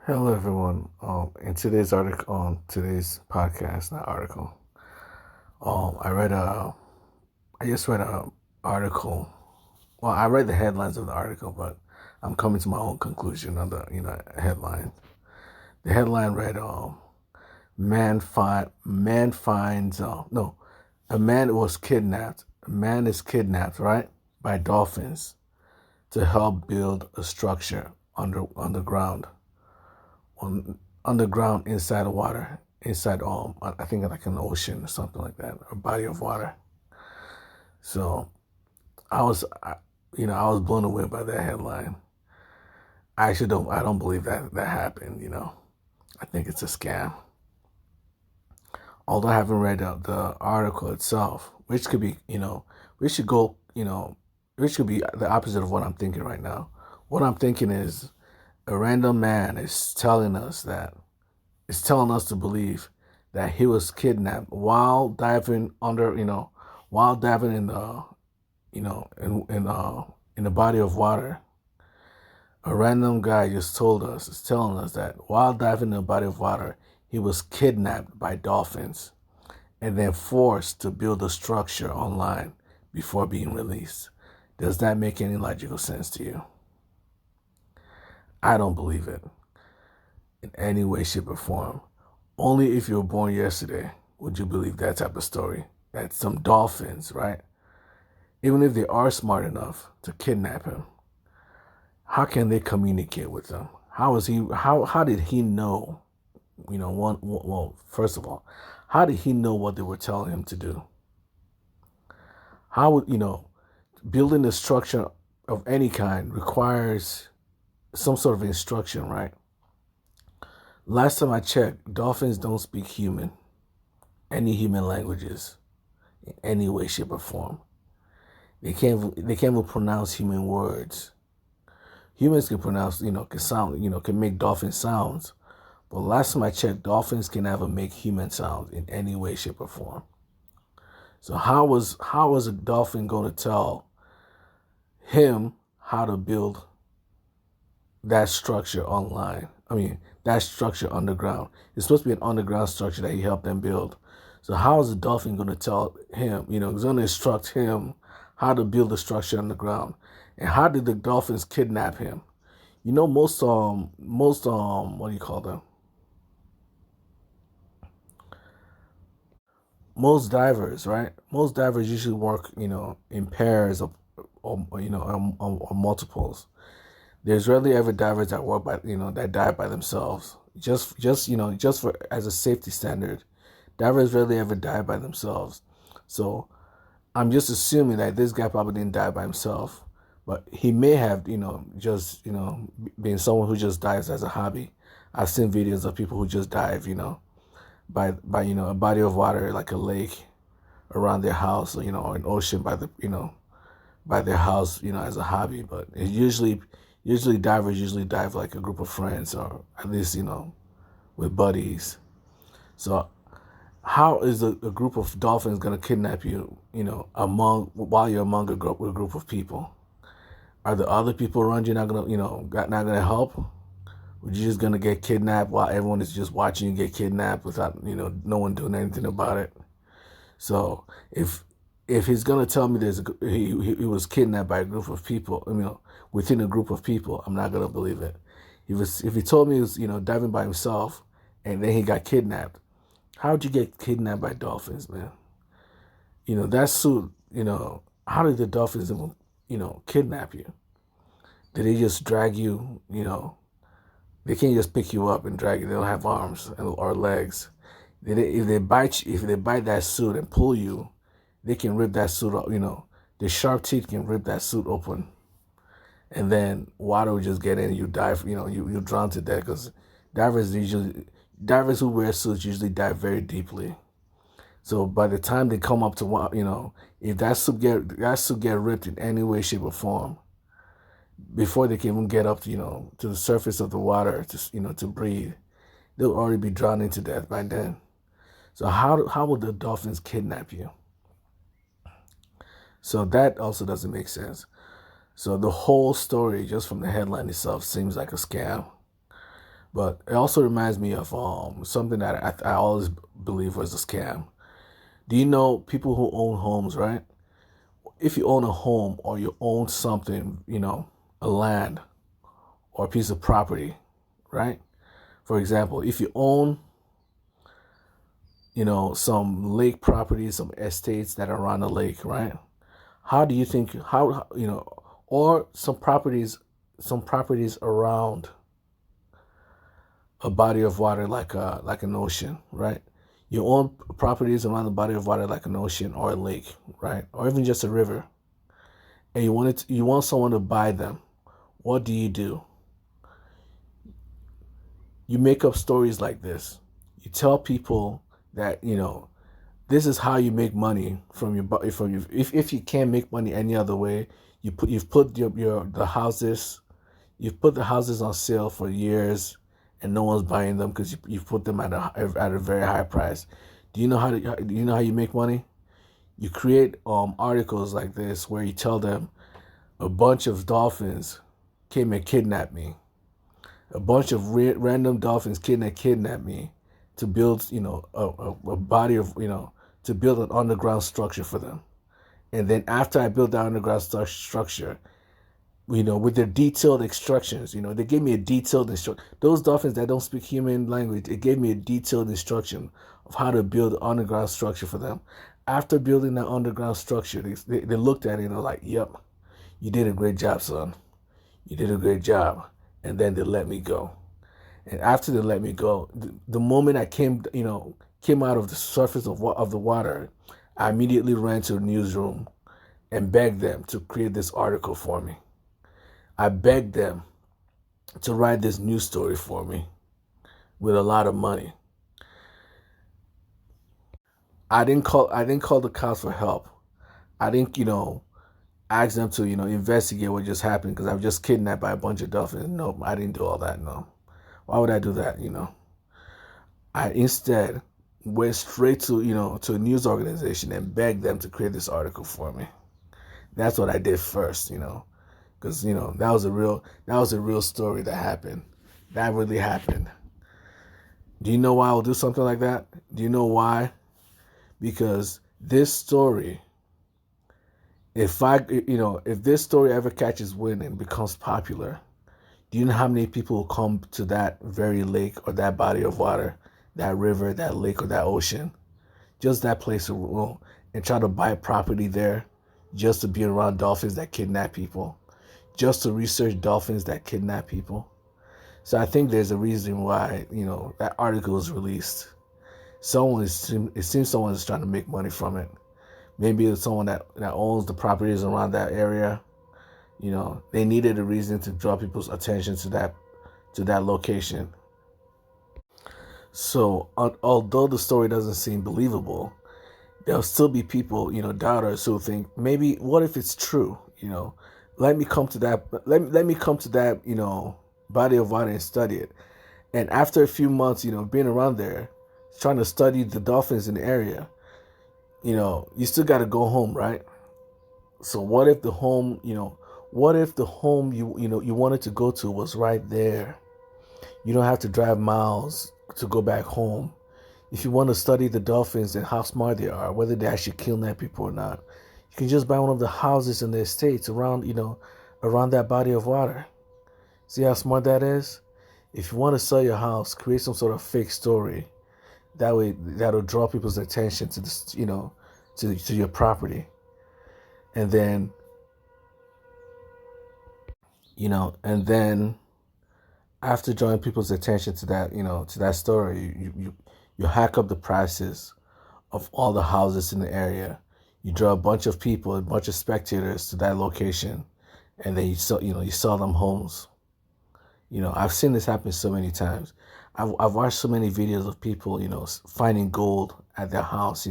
Hello, everyone. In today's article, on today's podcast, not article, I read I just read a article. Well, I read the headlines of the article, but I'm coming to my own conclusion on the headline. The headline read, man finds no, a man was kidnapped. A man is kidnapped, right, by dolphins to help build a structure underground underground inside the water, inside I think like an ocean or something like that, a body of water. So I was, I was blown away by that headline. I don't believe that happened. I think it's a scam. Although I haven't read the article itself, which could be, which should go, which could be the opposite of what I'm thinking right now. What I'm thinking is a random man is telling us to believe that he was kidnapped while diving under, while diving in the, in the body of water. A random guy just is telling us that while diving in the body of water, he was kidnapped by dolphins and then forced to build a structure online before being released. Does that make any logical sense to you? I don't believe it in any way, shape, or form. Only if you were born yesterday would you believe that type of story. That some dolphins, right? Even if they are smart enough to kidnap him, how can they communicate with them? How did he know? Well, first of all, how did he know what they were telling him to do? How would, building a structure of any kind requires some sort of instruction, right? Last time I checked, dolphins don't speak any human languages, in any way, shape, or form. They can't even pronounce human words. Humans can pronounce, can sound, can make dolphin sounds. But last time I checked, dolphins can never make human sounds in any way, shape, or form. So how was a dolphin going to tell him how to build that structure online? I mean, that structure underground. It's supposed to be an underground structure that he helped them build. So how is the dolphin going to tell him, he's going to instruct him how to build a structure underground? And how did the dolphins kidnap him? What do you call them? Most divers, right? Most divers usually work, in pairs or multiples. There's rarely ever divers that work by, that dive by themselves. Just for as a safety standard, divers rarely ever dive by themselves. So I'm just assuming that this guy probably didn't die by himself, but he may have, just, being someone who just dives as a hobby. I've seen videos of people who just dive, by a body of water like a lake around their house, or an ocean by their house, as a hobby. But usually divers usually dive like a group of friends or at least with buddies. So how is a group of dolphins gonna kidnap you, among while you're among a group of people? Are the other people around you not gonna, not gonna help? Or you just gonna get kidnapped while everyone is just watching you get kidnapped without, no one doing anything about it? So if he's gonna tell me he was kidnapped by a group of people, within a group of people, I'm not gonna believe it. If he told me he was, diving by himself and then he got kidnapped, how'd you get kidnapped by dolphins, man? That suit, how did the dolphins even, kidnap you? Did they just drag you, they can't just pick you up and drag you. They don't have arms or legs. If they bite that suit and pull you, they can rip that suit up. The sharp teeth can rip that suit open, and then water will just get in. And you dive. You drown to death because divers who wear suits usually dive very deeply. So by the time they come up to if that suit get ripped in any way, shape, or form, before they can even get up to the surface of the water to breathe, they'll already be drowning to death by then. So how would the dolphins kidnap you? So that also doesn't make sense. So the whole story, just from the headline itself, seems like a scam. But it also reminds me of something that I always believe was a scam. Do you know people who own homes, right? If you own a home or you own something, a land or a piece of property, right? For example, if you own, some lake properties, some estates that are around the lake, right? How do you think or some properties around a body of water like an ocean, right? You own properties around the body of water like an ocean or a lake, right? Or even just a river, and you want someone to buy them. What do? You make up stories like this. You tell people that this is how you make money if you can't make money any other way. You've put you've put the houses on sale for years, and no one's buying them because you've put them at a very high price. Do you know how you make money? You create articles like this where you tell them a bunch of dolphins came and kidnapped me. A bunch of random dolphins kidnapped me to build, a body of, to build an underground structure for them. And then after I built that underground structure, with their detailed instructions, they gave me a detailed instruction. Those dolphins that don't speak human language, it gave me a detailed instruction of how to build an underground structure for them. After building that underground structure, they looked at it and they're like, yep, you did a great job, son. You did a great job. And then they let me go. And after they let me go, the moment I came out of the surface of the water, I immediately ran to the newsroom and begged them to create this article for me. I begged them to write this news story for me with a lot of money. I didn't call the cops for help. I didn't, ask them to, investigate what just happened because I was just kidnapped by a bunch of dolphins. No, I didn't do all that. No. Why would I do that? I instead went straight to, to a news organization and begged them to create this article for me. That's what I did first, because, that was a real story that happened. That really happened. Do you know why I will do something like that? Do you know why? Because this story, if this story ever catches wind and becomes popular, do you know how many people will come to that very lake or that body of water, that river, that lake, or that ocean, just that place alone, and try to buy property there just to be around dolphins that kidnap people, just to research dolphins that kidnap people? So I think there's a reason why, that article was released. It seems someone is trying to make money from it. Maybe it's someone that owns the properties around that area. They needed a reason to draw people's attention to that location. So although the story doesn't seem believable, there'll still be people, doubters who think maybe what if it's true? Let me come to that. Let me come to that, body of water and study it. And after a few months, being around there, trying to study the dolphins in the area, you still got to go home, right? So what if the home, you wanted to go to was right there? You don't have to drive miles to go back home. If you want to study the dolphins and how smart they are, whether they actually kidnap people or not, you can just buy one of the houses in the estates around that body of water. See how smart that is? If you want to sell your house, create some sort of fake story. That way, that'll draw people's attention to this, to your property. And then, after drawing people's attention to that, to that story, you hack up the prices of all the houses in the area. You draw a bunch of people, a bunch of spectators to that location, and then you sell them homes. I've seen this happen so many times. I've watched so many videos of people, finding gold at their house,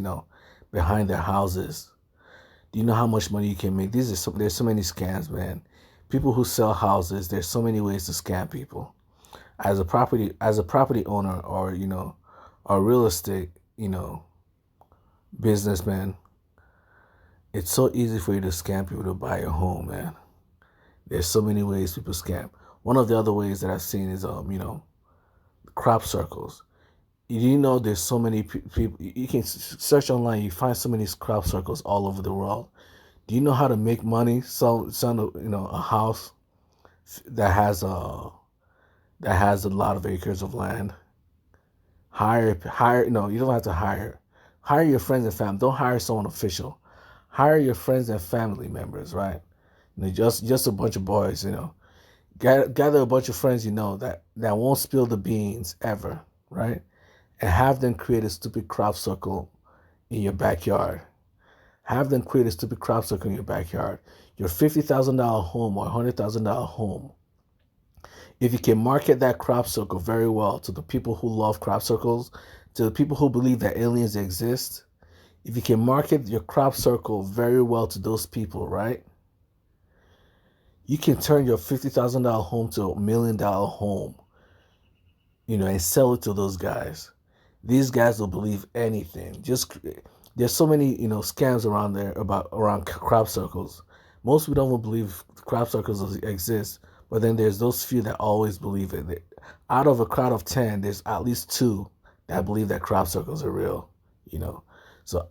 behind their houses. Do you know how much money you can make? There's so many scams, man. People who sell houses, there's so many ways to scam people. As a property owner or, or real estate, businessman, it's so easy for you to scam people to buy a home, man. There's so many ways people scam. One of the other ways that I've seen is, crop circles. You know there's so many people. You can search online. You find so many crop circles all over the world. Do you know how to make money? Sell a house that has a lot of acres of land. Hire. No, you don't have to hire. Hire your friends and family. Don't hire someone official. Hire your friends and family members, right? Just a bunch of boys, gather a bunch of friends that won't spill the beans ever, right? And have them create a stupid crop circle in your backyard. Have them create a stupid crop circle in your backyard. Your $50,000 home or $100,000 home. If you can market that crop circle very well to the people who love crop circles, to the people who believe that aliens exist, if you can market your crop circle very well to those people, right? You can turn your $50,000 home to $1 million home, and sell it to those guys. These guys will believe anything. There's so many, scams around there around crop circles. Most people don't even believe crop circles exist, but then there's those few that always believe it. Out of a crowd of 10, there's at least 2 that believe that crop circles are real. So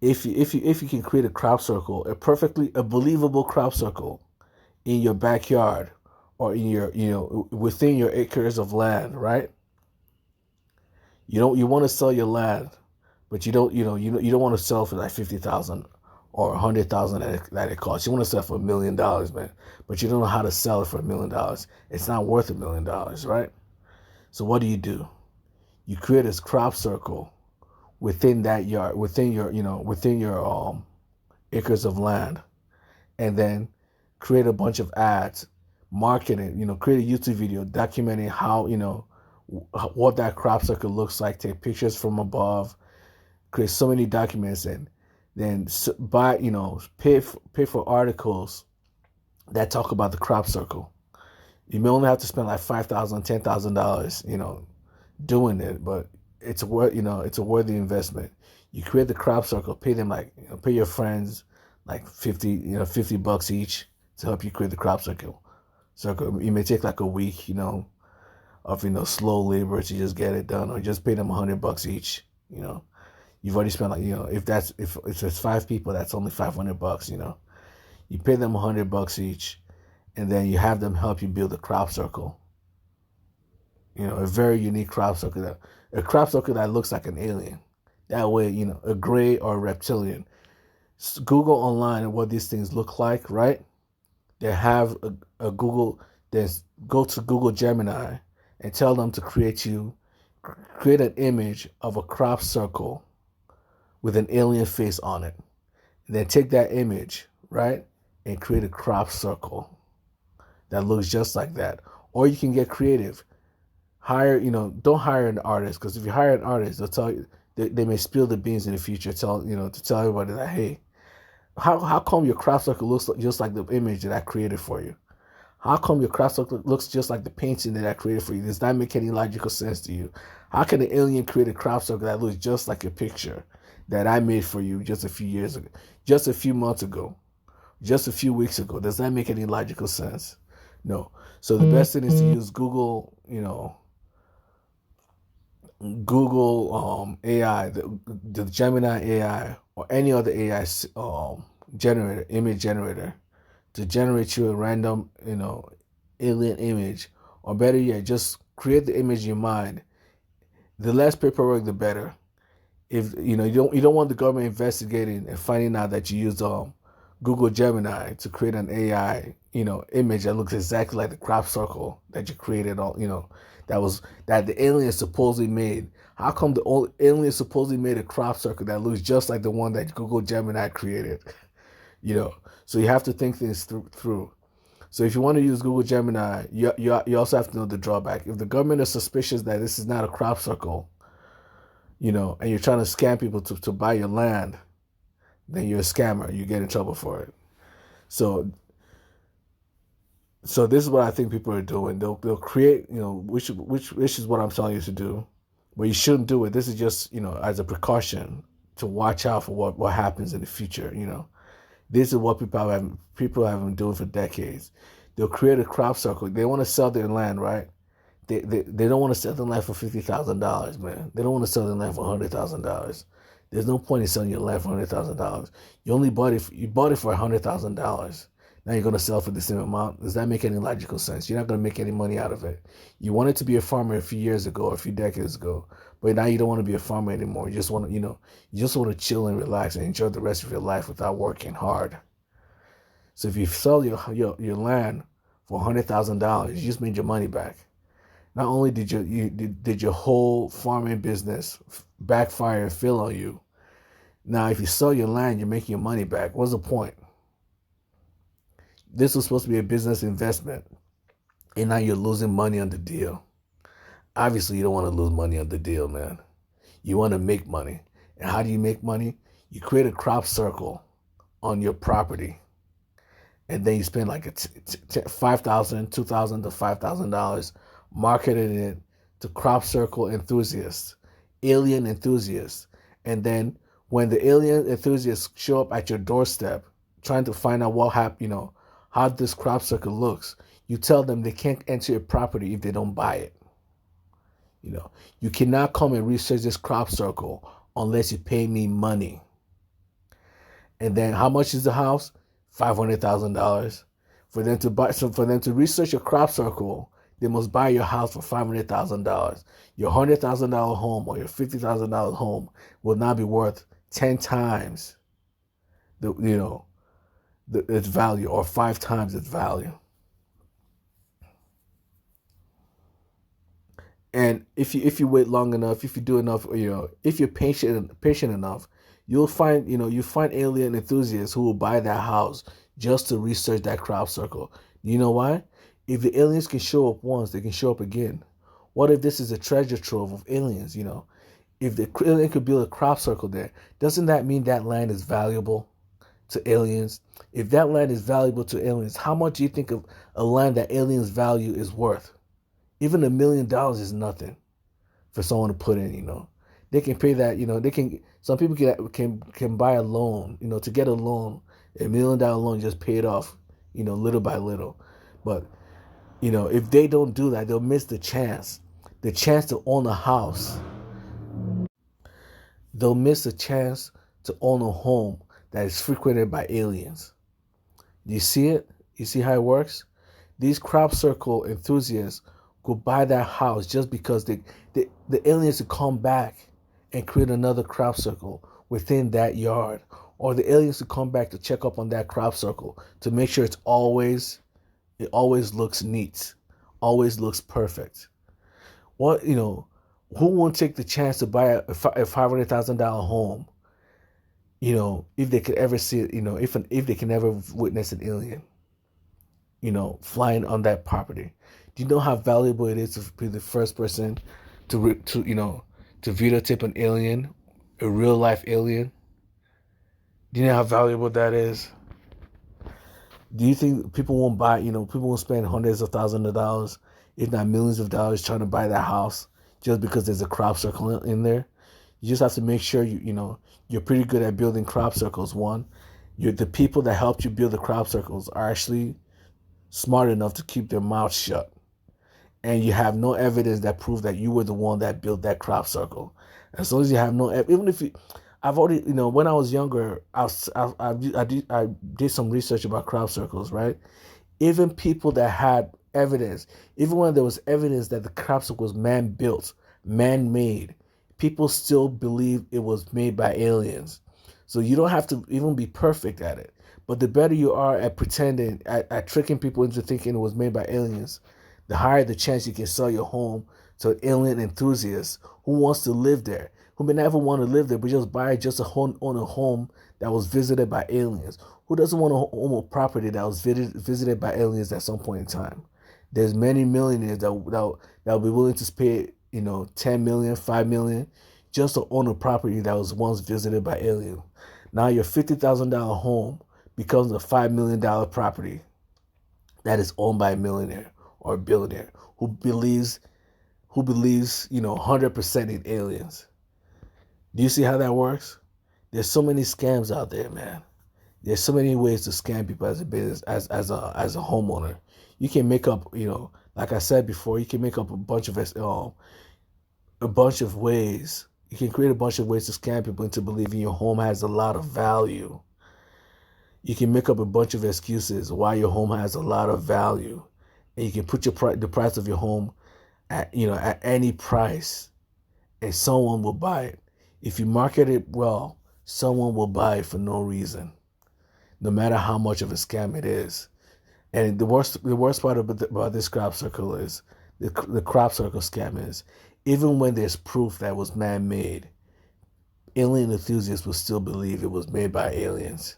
if you can create a crop circle, a believable crop circle in your backyard or in your within your acres of land, right? You want to sell your land, but you don't want to sell for like 50,000 or 100,000 that it costs. You want to sell for $1 million, man, but you don't know how to sell it for $1 million. It's not worth $1 million, right? So what do? You create this crop circle within that yard, within your acres of land, and then create a bunch of ads, market it, create a YouTube video documenting how, what that crop circle looks like, take pictures from above, create so many documents, and then buy, pay for articles that talk about the crop circle. You may only have to spend like $5,000, $10,000, doing it, but it's a worthy investment. You create the crop circle, pay them pay your friends like $50 each to help you create the crop circle. It may take like a week, of slow labor to just get it done, or just pay them $100 each. You've already spent if it's 5 people, that's only $500. You pay them $100 each, and then you have them help you build a crop circle. A very unique crop circle that looks like an alien. That way, a gray or a reptilian. Google online what these things look like, right? They have a Google. Then go to Google Gemini and tell them to create an image of a crop circle with an alien face on it. And then take that image, right, and create a crop circle that looks just like that. Or you can get creative. Don't hire an artist, because if you hire an artist, they'll tell you they may spill the beans in the future. To tell everybody that, hey, how come your crop circle looks just like the image that I created for you? How come your crop circle looks just like the painting that I created for you? Does that make any logical sense to you? How can an alien create a crop circle that looks just like a picture that I made for you just a few years ago, just a few months ago, just a few weeks ago? Does that make any logical sense? No. So the best thing is to use Google, Google AI, the Gemini AI, or any other AI image generator, to generate you a random, alien image, or better yet, just create the image in your mind. The less paperwork, the better. If you don't want the government investigating and finding out that you used Google Gemini to create an AI, image that looks exactly like the crop circle that you created, that the alien supposedly made. How come the alien supposedly made a crop circle that looks just like the one that Google Gemini created? So you have to think things through. So if you want to use Google Gemini, you also have to know the drawback. If the government is suspicious that this is not a crop circle, and you're trying to scam people to buy your land, then you're a scammer. You get in trouble for it. So this is what I think people are doing. They'll create, which is what I'm telling you to do, but you shouldn't do it. This is just, as a precaution to watch out for what happens in the future. This is what people have been doing for decades. They'll create a crop circle. They want to sell their land, right? They don't want to sell their land for $50,000, man. They don't want to sell their land for $100,000. There's no point in selling your land for $100,000. You bought it for $100,000. Now you're gonna sell for the same amount. Does that make any logical sense? You're not gonna make any money out of it. You wanted to be a farmer a few years ago, a few decades ago, but now you don't want to be a farmer anymore. You just want to, you just want to chill and relax and enjoy the rest of your life without working hard. So if you sell your land for $100,000, you just made your money back. Not only did your whole farming business backfire and fail on you, now if you sell your land, you're making your money back. What's the point? This was supposed to be a business investment, and now you're losing money on the deal. Obviously, you don't want to lose money on the deal, man. You want to make money. And how do you make money? You create a crop circle on your property, and then you spend like $5,000, $2,000 to $5,000 marketing it to crop circle enthusiasts, alien enthusiasts. And then when the alien enthusiasts show up at your doorstep trying to find out what happened, how this crop circle looks, you tell them they can't enter your property if they don't buy it. You cannot come and research this crop circle unless you pay me money. And then how much is the house? $500,000. For them to research your crop circle, they must buy your house for $500,000. Your $100,000 home or your $50,000 home will now be worth 10 times its value, or 5 times its value. And if you wait long enough, if you do enough, if you're patient enough, you'll find alien enthusiasts who will buy that house just to research that crop circle. You know why? If the aliens can show up once, they can show up again. What if this is a treasure trove of aliens? If the alien could build a crop circle there, doesn't that mean that land is valuable to aliens? If that land is valuable to aliens, how much do you think of a land that aliens value is worth? Even $1 million is nothing for someone to put in. They can pay that. Some people can buy a loan. To get a loan, $1 million loan, just pay it off. Little by little. But if they don't do that, they'll miss the chance to own a house. They'll miss the chance to own a home that is frequented by aliens. Do you see it? You see how it works? These crop circle enthusiasts go buy that house just because the aliens will come back and create another crop circle within that yard. Or the aliens will come back to check up on that crop circle to make sure it always looks neat, always looks perfect. Who won't take the chance to buy a $500,000 home, if they could ever see it, if they can ever witness an alien, flying on that property? Do you know how valuable it is to be the first person to videotape an alien, a real life alien? Do you know how valuable that is? Do you think people won't buy, people won't spend hundreds of thousands of dollars, if not millions of dollars, trying to buy that house just because there's a crop circle in there? You just have to make sure you're pretty good at building crop circles. One, the people that helped you build the crop circles are actually smart enough to keep their mouths shut. And you have no evidence that proves that you were the one that built that crop circle. As long as you have even if I've already, when I was younger, I did some research about crop circles, right? Even people that had evidence, even when there was evidence that the crop circle was man-built, man-made, people still believe it was made by aliens. So you don't have to even be perfect at it. But the better you are at pretending, at tricking people into thinking it was made by aliens, the higher the chance you can sell your home to an alien enthusiast who wants to live there, who may never want to live there, but just buy own a home that was visited by aliens. Who doesn't want to own a property that was visited by aliens at some point in time? There's many millionaires that will be willing to pay, $10 million, $5 million, just to own a property that was once visited by aliens. Now your $50,000 home becomes a $5 million property that is owned by a millionaire or a billionaire who believes 100% in aliens. Do you see how that works? There's so many scams out there, man. There's so many ways to scam people as a business, as a homeowner. You can make up, Like I said before, you can make up a bunch of ways. You can create a bunch of ways to scam people into believing your home has a lot of value. You can make up a bunch of excuses why your home has a lot of value, and you can put the price of your home at any price, and someone will buy it. If you market it well, someone will buy it for no reason, no matter how much of a scam it is. And the worst part about this crop circle is the crop circle scam is even when there's proof that it was man-made, alien enthusiasts will still believe it was made by aliens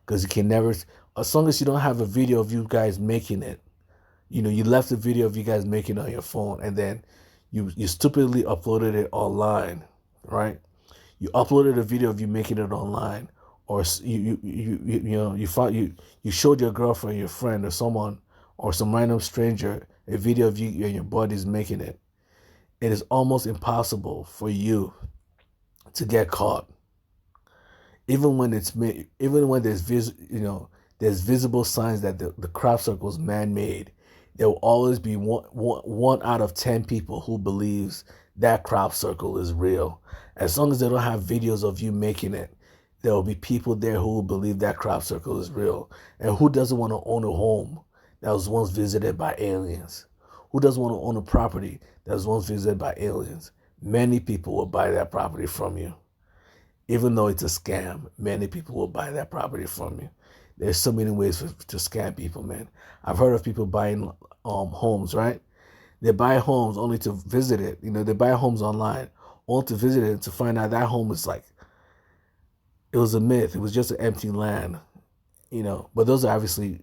because you can never, as long as you don't have a video of you guys making it, you left the video of you guys making it on your phone, and then you stupidly uploaded it online, right? You uploaded a video of you making it online, or you showed your girlfriend, your friend, or someone, or some random stranger a video of you and your buddies making it. It is almost impossible for you to get caught, even when there's visible signs that the crop circle is man-made. There will always be one out of 10 people who believes that crop circle is real. As long as they don't have videos of you making it, there will be people there who will believe that crop circle is real. And who doesn't want to own a home that was once visited by aliens? Who doesn't want to own a property that was once visited by aliens? Many people will buy that property from you. Even though it's a scam, many people will buy that property from you. There's so many ways to scam people, man. I've heard of people buying homes, right? They buy homes only to visit it. They buy homes online only to visit it and to find out that home is it was a myth. It was just an empty land, But those are obviously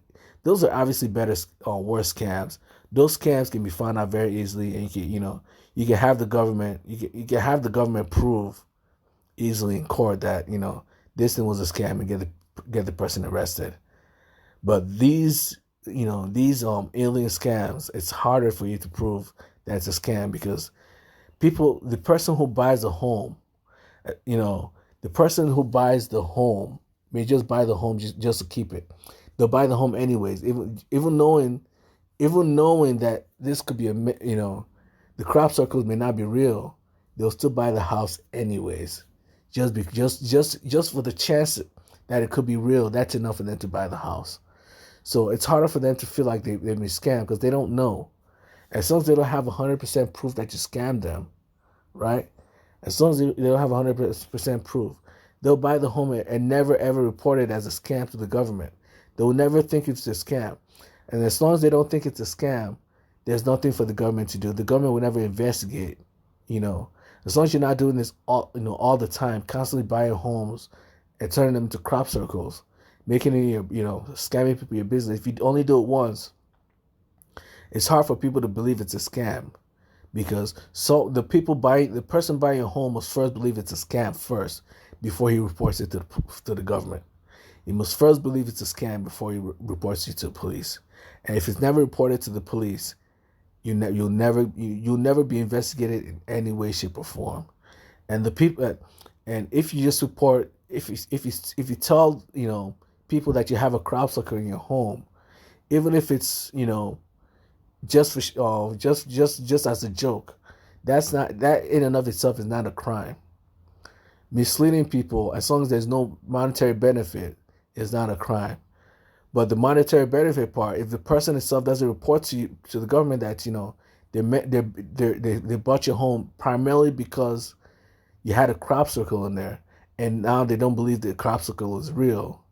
better or worse scams. Those scams can be found out very easily, and you can have the government prove easily in court that this thing was a scam and get the person arrested. But these alien scams, it's harder for you to prove that it's a scam because the person who buys a home, the person who buys the home may just buy the home just to keep it. They'll buy the home anyways, even knowing that this could be the crop circles may not be real. They'll still buy the house anyways, just for the chance that it could be real. That's enough for them to buy the house. So it's harder for them to feel like they've been scammed because they don't know. As long as they don't have 100% proof that you scammed them, right? As long as they don't have 100% proof, they'll buy the home and never ever report it as a scam to the government. They will never think it's a scam. And as long as they don't think it's a scam, there's nothing for the government to do. The government will never investigate, As long as you're not doing this all the time, constantly buying homes and turning them into crop circles, making it scamming people your business. If you only do it once, it's hard for people to believe it's a scam, because the person buying a home must first believe it's a scam first before he reports it to the government. He must first believe it's a scam before he reports you to the police. And if it's never reported to the police, you'll never be investigated in any way, shape, or form. And if you just report, if you tell people that you have a crop circle in your home, even if it's just as a joke, that in and of itself is not a crime. Misleading people, as long as there's no monetary benefit, is not a crime. But the monetary benefit part, if the person itself doesn't report to the government that they bought your home primarily because you had a crop circle in there, and now they don't believe the crop circle is real,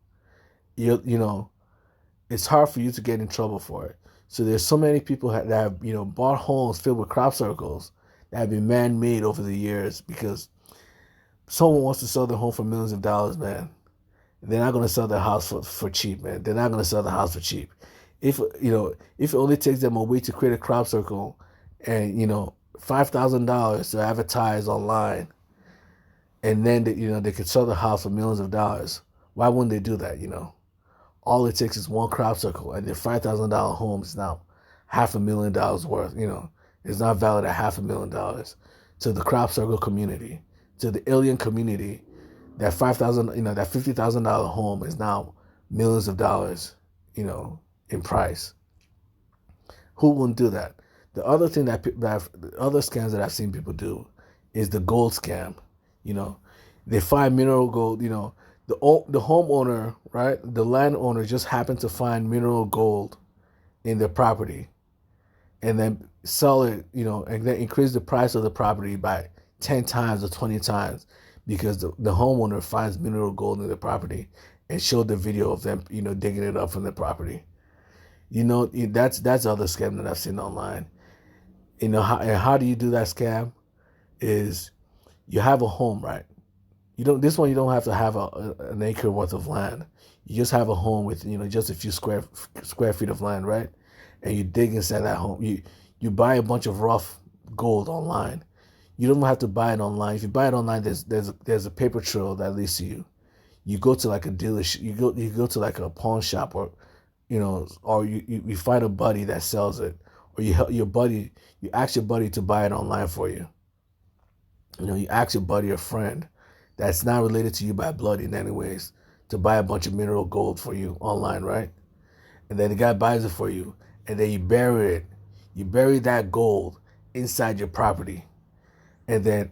it's hard for you to get in trouble for it. So there's so many people that have bought homes filled with crop circles that have been man-made over the years because someone wants to sell their home for millions of dollars, man. They're not going to sell their house for cheap, man. They're not going to sell the house for cheap. If it only takes them a week to create a crop circle and $5,000 to advertise online, and then they could sell the house for millions of dollars, why wouldn't they do that? All it takes is one crop circle, and their $5,000 home is now $500,000 worth. It's not valued at $500,000 to the crop circle community, to the alien community. That that $50,000 home is now millions of dollars, in price. Who wouldn't do that? The other thing the other scams that I've seen people do is the gold scam. You know, they find mineral gold. You know, the homeowner, right? The landowner just happened to find mineral gold in their property, and then sell it. You know, and then increase the price of the property by 10 times or 20 times because the homeowner finds mineral gold in the property and showed the video of them, you know, digging it up from the property. You know, that's other scam that I've seen online. You know, how do you do that scam? Is you have a home, right? This one you don't have to have an acre worth of land. You just have a home with, you know, just a few square feet of land, right? And you dig inside that home. You buy a bunch of rough gold online. You don't have to buy it online. If you buy it online, there's a paper trail that leads to you. You go to like a dealership. You go to like a pawn shop, or you know, or you find a buddy that sells it, or you ask your buddy to buy it online for you. You know, you ask your buddy or friend that's not related to you by blood in any ways to buy a bunch of mineral gold for you online, right? And then the guy buys it for you, and then you bury it. You bury that gold inside your property, and then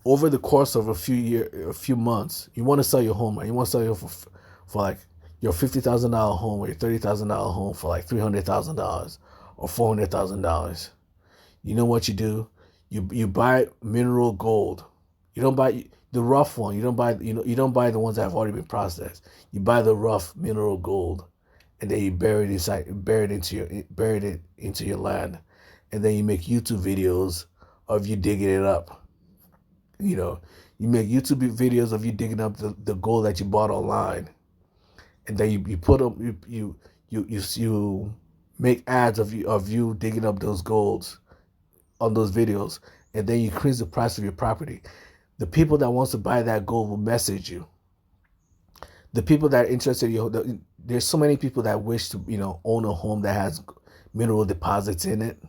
over the course of a few months, you want to sell your home, right? You want to sell your for like your $50,000 home or your $30,000 home for like $300,000 or $400,000. You know what you do? You buy mineral gold. You don't buy the rough one. You don't buy the ones that have already been processed. You buy the rough mineral gold, and then you bury it into your land, and then you make YouTube videos of you digging it up. You know, you make YouTube videos of you digging up the gold that you bought online, and then you put up you make ads of you digging up those golds on those videos, and then you increase the price of your property. The people that wants to buy that gold will message you. The people that are interested, there's so many people that wish to, you know, own a home that has mineral deposits in it,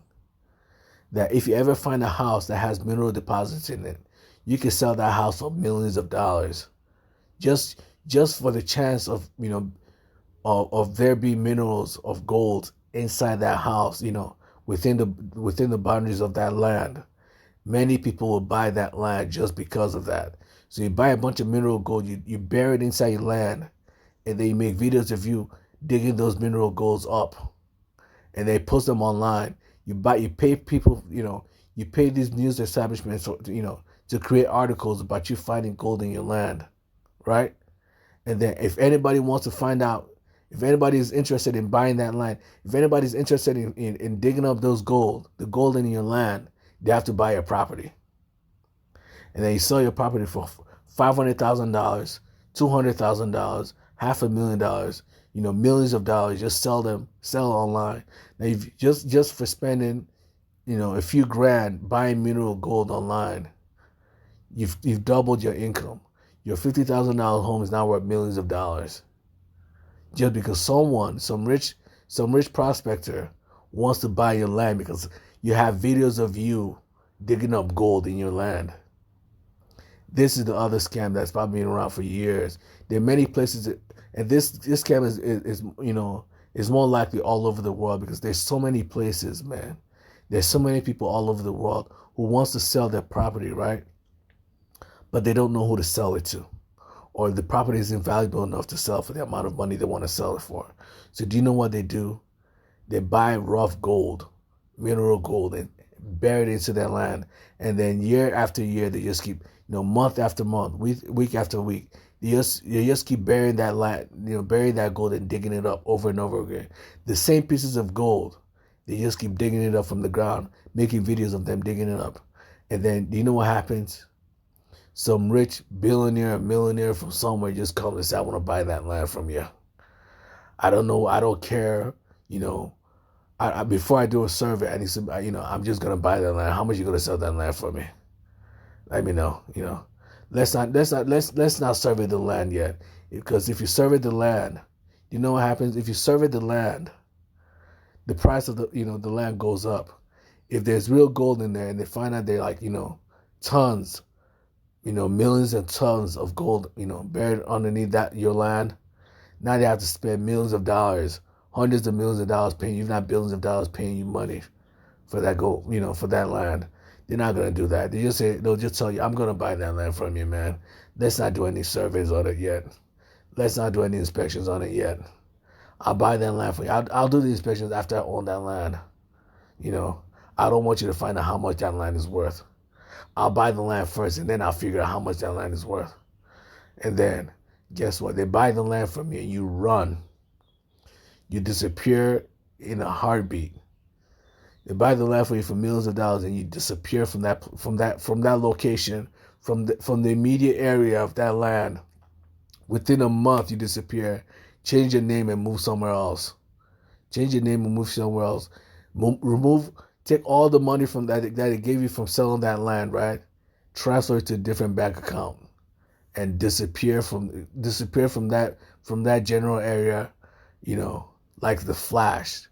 that if you ever find a house that has mineral deposits in it, you can sell that house for millions of dollars, just for the chance of, you know, of there being minerals of gold inside that house, you know, within the boundaries of that land. Many people will buy that land just because of that. So you buy a bunch of mineral gold, you bury it inside your land, and then you make videos of you digging those mineral golds up, and they post them online. You pay people, you know, you pay these news establishments, you know, to create articles about you finding gold in your land, right? And then if anybody wants to find out, if anybody is interested in buying that land, if anybody's interested in digging up the gold in your land, they have to buy your property. And then you sell your property for $500,000, $200,000, $500,000, you know, millions of dollars. Just sell online. Now, if just for spending, you know, a few grand buying mineral gold online, you've doubled your income. Your $50,000 home is now worth millions of dollars, just because some rich prospector wants to buy your land because you have videos of you digging up gold in your land. This is the other scam that's probably been around for years. There are many places and this scam is you know, is more likely all over the world because there's so many places, man. There's so many people all over the world who wants to sell their property, right? But they don't know who to sell it to, or the property isn't valuable enough to sell for the amount of money they want to sell it for. So do you know what they do? They buy rough gold, mineral gold, and bury it into their land. And then year after year, they just keep, you know, month after month, week after week, they just keep burying that land, you know, burying that gold and digging it up over and over again. The same pieces of gold, they just keep digging it up from the ground, making videos of them digging it up. And then do you know what happens? Some rich billionaire or millionaire from somewhere just comes and says, I want to buy that land from you. I don't know. I don't care. You know, before I do a survey, I need to, you know, I'm just going to buy that land. How much are you going to sell that land for me? Let me know, you know. Let's not survey the land yet. Because if you survey the land, you know what happens? If you survey the land, the price of the land goes up. If there's real gold in there and they find out they're like, you know, tons, you know, millions and tons of gold, you know, buried underneath your land. Now they have to spend millions of dollars hundreds of millions of dollars paying you, if not billions of dollars paying you money for that gold, for that land. They're not gonna do that. They'll just tell you, I'm gonna buy that land from you, man. Let's not do any surveys on it yet. Let's not do any inspections on it yet. I'll buy that land for you. I'll do the inspections after I own that land. I don't want you to find out how much that land is worth. I'll buy the land first, and then I'll figure out how much that land is worth. And then, guess what? They buy the land from you, and you run. You disappear in a heartbeat. They buy the land from you for millions of dollars, and you disappear from that location, from the immediate area of that land. Within a month, you disappear. Change your name and move somewhere else. Change your name and move somewhere else. Take all the money from that it gave you from selling that land, right? Transfer it to a different bank account, and disappear from that general area, like the Flash.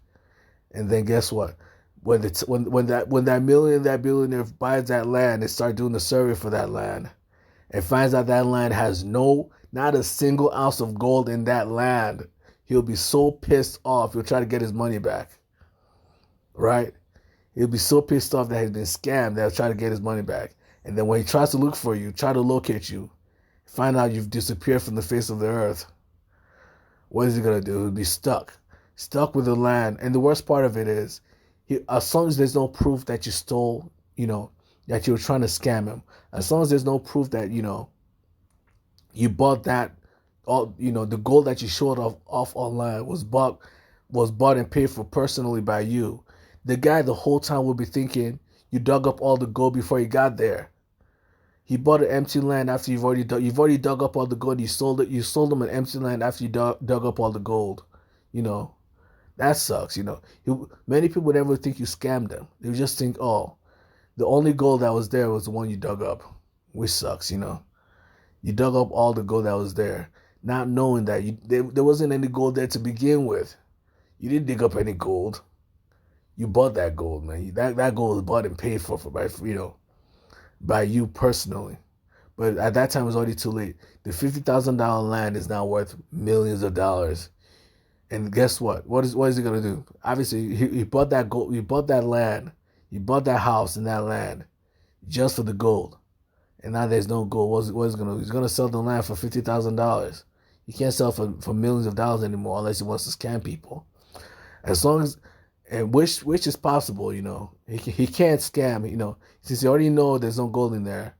And then guess what? When that billionaire buys that land and start doing the survey for that land, and finds out that land has not a single ounce of gold in that land, he'll be so pissed off. He'll try to get his money back, right? He'll be so pissed off that he's been scammed that he'll try to get his money back. And then when he tries to look for you, try to locate you, find out you've disappeared from the face of the earth, what is he going to do? He'll be stuck with the land. And the worst part of it is, as long as there's no proof that you stole, that you were trying to scam him, as long as there's no proof that, you bought that, the gold that you showed off online was bought and paid for personally by you, the guy the whole time will be thinking you dug up all the gold before you got there. He bought an empty land after you've already dug up all the gold. You sold him an empty land after you dug up all the gold. That sucks. Many people would never think you scammed them. They would just think, oh, the only gold that was there was the one you dug up, which sucks. You dug up all the gold that was there, not knowing that there wasn't any gold there to begin with. You didn't dig up any gold. You bought that gold, man. That gold was bought and paid for by you personally. But at that time, it was already too late. The $50,000 land is now worth millions of dollars. And guess what? What is he gonna do? Obviously, he bought that gold. He bought that land. He bought that house and that land just for the gold. And now there's no gold. What is he gonna do? He's gonna sell the land for $50,000. He can't sell for millions of dollars anymore unless he wants to scam people. As long as, and which is possible, he can't scam, since he already know there's no gold in there,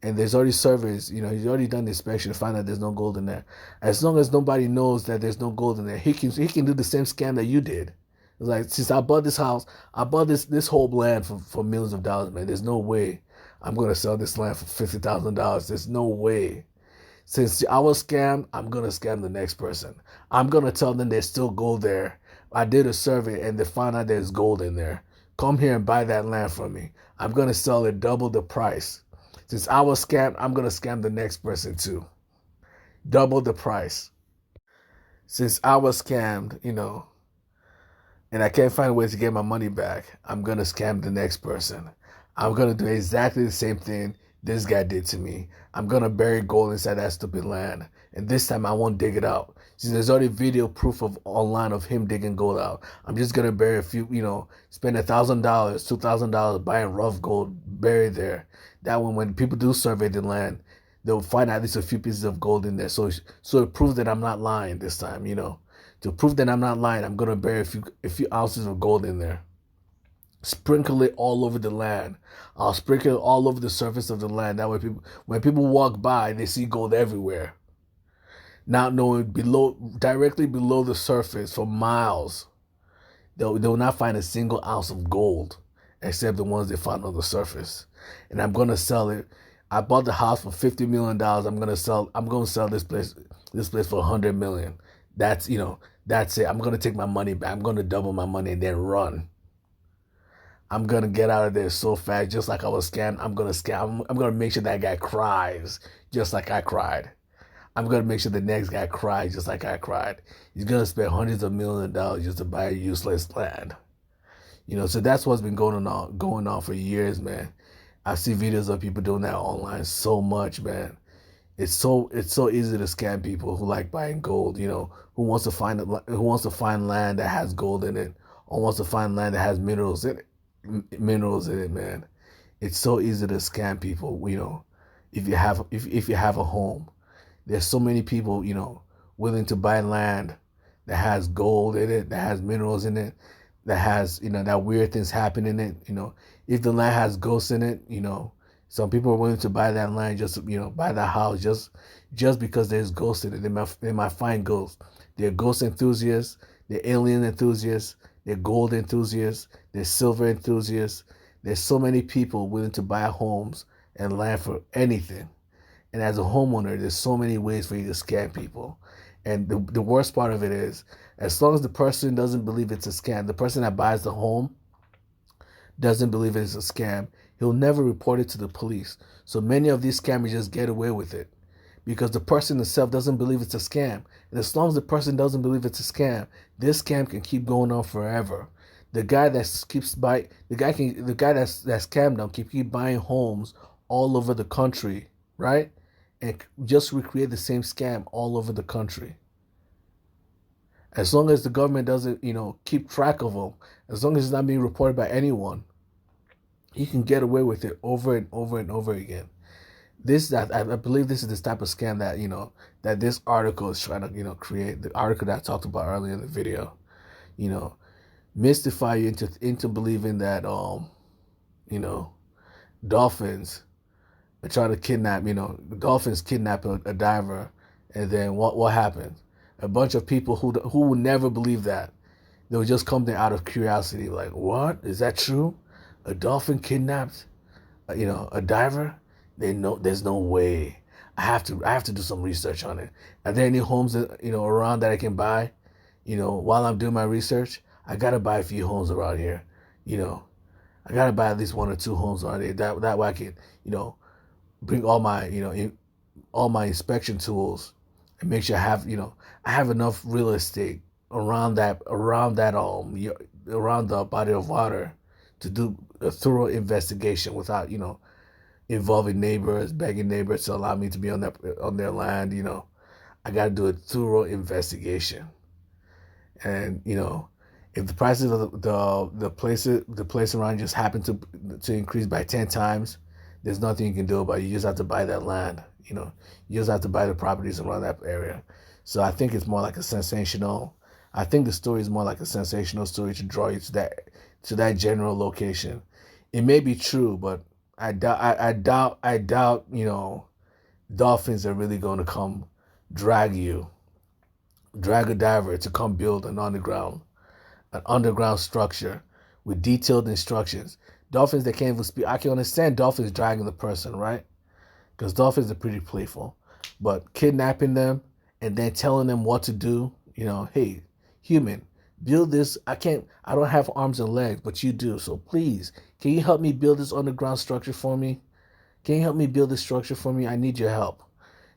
and there's already surveys, he's already done the inspection to find out there's no gold in there. As long as nobody knows that there's no gold in there, he can do the same scam that you did. It's like, since I bought this house, I bought this whole land for millions of dollars, man. There's no way I'm gonna sell this land for $50,000. There's no way. Since I was scammed, I'm gonna scam the next person. I'm gonna tell them there's still gold there. I did a survey and they found out there's gold in there. Come here and buy that land from me. I'm gonna sell it double the price. Since I was scammed, I'm gonna scam the next person too. Double the price. Since I was scammed, and I can't find a way to get my money back, I'm gonna scam the next person. I'm gonna do exactly the same thing this guy did to me. I'm gonna bury gold inside that stupid land. And this time I won't dig it out. Since there's already video proof online of him digging gold out, I'm just gonna bury a few, spend $1,000, $2,000 buying rough gold buried there. That one, when people do survey the land, they'll find at least a few pieces of gold in there. So it proves that I'm not lying this time, To prove that I'm not lying, I'm gonna bury a few ounces of gold in there. Sprinkle it all over the land. I'll sprinkle it all over the surface of the land. That way, when people walk by, they see gold everywhere. Not knowing directly below the surface for miles, they'll not find a single ounce of gold, except the ones they found on the surface. And I'm gonna sell it. I bought the house for $50 million. I'm gonna sell this place for $100 million. That's it. I'm gonna take my money back. I'm gonna double my money and then run. I'm gonna get out of there so fast, just like I was scammed. I'm gonna make sure that guy cries, just like I cried. I'm gonna make sure the next guy cries, just like I cried. He's gonna spend hundreds of millions of dollars just to buy a useless land. So that's what's been going on for years, man. I see videos of people doing that online so much, man. It's so easy to scam people who like buying gold. Who wants to find land that has gold in it, or wants to find land that has minerals in it. Minerals in it, man. It's so easy to scam people. If you have a home, there's so many people willing to buy land that has gold in it, that has minerals in it, that has that weird things happen in it. If the land has ghosts in it, some people are willing to buy that land just buy that house just because there's ghosts in it. They might find ghosts. They're ghost enthusiasts. They're alien enthusiasts. They're gold enthusiasts. They're silver enthusiasts. There's so many people willing to buy homes and land for anything. And as a homeowner, there's so many ways for you to scam people. And the worst part of it is, as long as the person doesn't believe it's a scam, the person that buys the home doesn't believe it's a scam, he'll never report it to the police. So many of these scammers just get away with it because the person itself doesn't believe it's a scam. And as long as the person doesn't believe it's a scam, this scam can keep going on forever. The guy that keeps buy the guy that's that scammed them can keep buying homes all over the country, right? And just recreate the same scam all over the country. As long as the government doesn't, keep track of them, as long as it's not being reported by anyone, he can get away with it over and over and over again. I believe this is the type of scam that that this article is trying to create. The article that I talked about earlier in the video, you know, mystify you into believing that dolphins are trying to kidnap. Dolphins kidnap a diver, and then what happens? A bunch of people who would never believe that. They would just come there out of curiosity, like, what? Is that true? A dolphin kidnapped, a diver? There's no way. I have to do some research on it. Are there any homes that, around that I can buy? While I'm doing my research, I gotta buy a few homes around here. I gotta buy at least one or two homes around here. That way I can, bring all my, all my inspection tools and make sure I have enough real estate around the body of water to do a thorough investigation without involving neighbors, begging neighbors to allow me to be on their land. I got to do a thorough investigation, and if the prices of the place around just happen to increase by 10 times, there's nothing you can do about it. You just have to buy that land. You just have to buy the properties around that area. So I think it's more like a sensational. I think the story is more like a sensational story to draw you to that general location. It may be true, but I doubt. Dolphins are really going to come drag a diver to come build an underground structure with detailed instructions. Dolphins that can't even speak. I can understand dolphins dragging the person, right? Because dolphins are pretty playful. But kidnapping them and then telling them what to do, hey, human, build this. I don't have arms and legs, but you do. So please, can you help me build this underground structure for me? Can you help me build this structure for me? I need your help.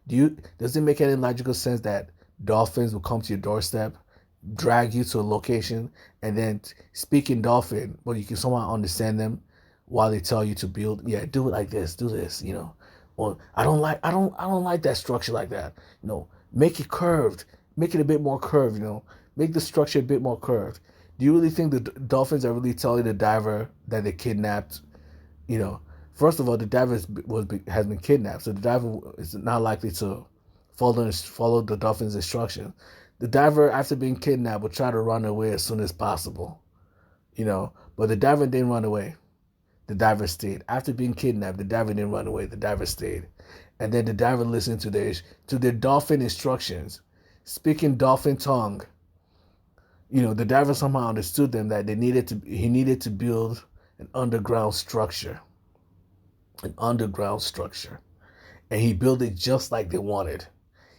Does it make any logical sense that dolphins will come to your doorstep, drag you to a location, and then speak in dolphin, but you can somehow understand them while they tell you to build? Yeah, do it like this. Do this. Or I don't like that structure like that. Make it curved. Make it a bit more curved. Make the structure a bit more curved. Do you really think the dolphins are really telling the diver that they kidnapped? First of all, the diver has been kidnapped, so the diver is not likely to follow the dolphin's instructions. The diver, after being kidnapped, will try to run away as soon as possible. But the diver didn't run away. The diver stayed. After being kidnapped, the diver didn't run away. The diver stayed. And then the diver listened to their dolphin instructions, speaking dolphin tongue. The diver somehow understood them that he needed to build an underground structure. And he built it just like they wanted.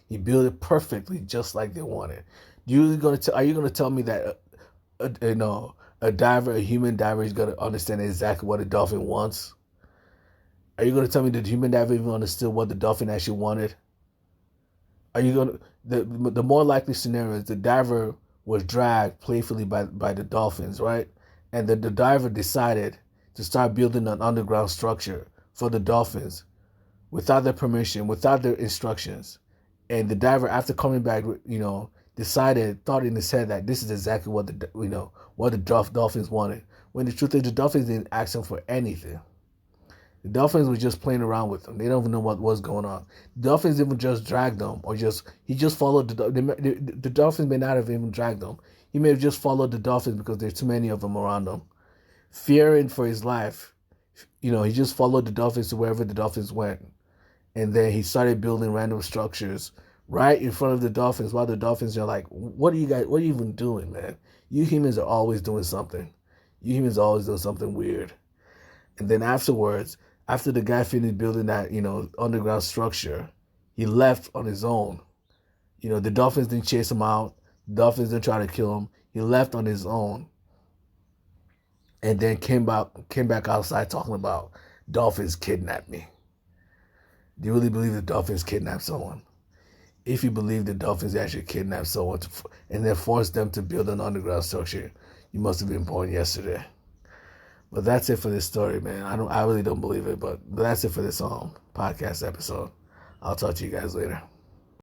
He built it perfectly, just like they wanted. Are you going to tell me that a human diver is going to understand exactly what a dolphin wants? Are you going to tell me that the human diver even understood what the dolphin actually wanted? Are you going to the more likely scenario is the diver was dragged playfully by the dolphins, right? And the diver decided to start building an underground structure for the dolphins, without their permission, without their instructions. And the diver, after coming back, thought in his head that this is exactly what the Dolphins wanted. When the truth is, the Dolphins didn't ask him for anything. The Dolphins were just playing around with them. They don't even know what was going on. The Dolphins even just dragged them, or he just followed the Dolphins may not have even dragged them. He may have just followed the Dolphins because there's too many of them around him, fearing for his life. He just followed the Dolphins to wherever the Dolphins went, and then he started building random structures right in front of the Dolphins, while the Dolphins are like, "What are you guys? What are you even doing, man? You humans are always doing something. You humans are always doing something weird." And then afterwards, after the guy finished building that, underground structure, he left on his own. The Dolphins didn't chase him out. The Dolphins didn't try to kill him. He left on his own. And then came back outside talking about Dolphins kidnapped me. Do you really believe the Dolphins kidnapped someone? If you believe the Dolphins actually kidnapped someone and then forced them to build an underground structure, you must have been born yesterday. But that's it for this story, man. I really don't believe it, but that's it for this podcast episode. I'll talk to you guys later.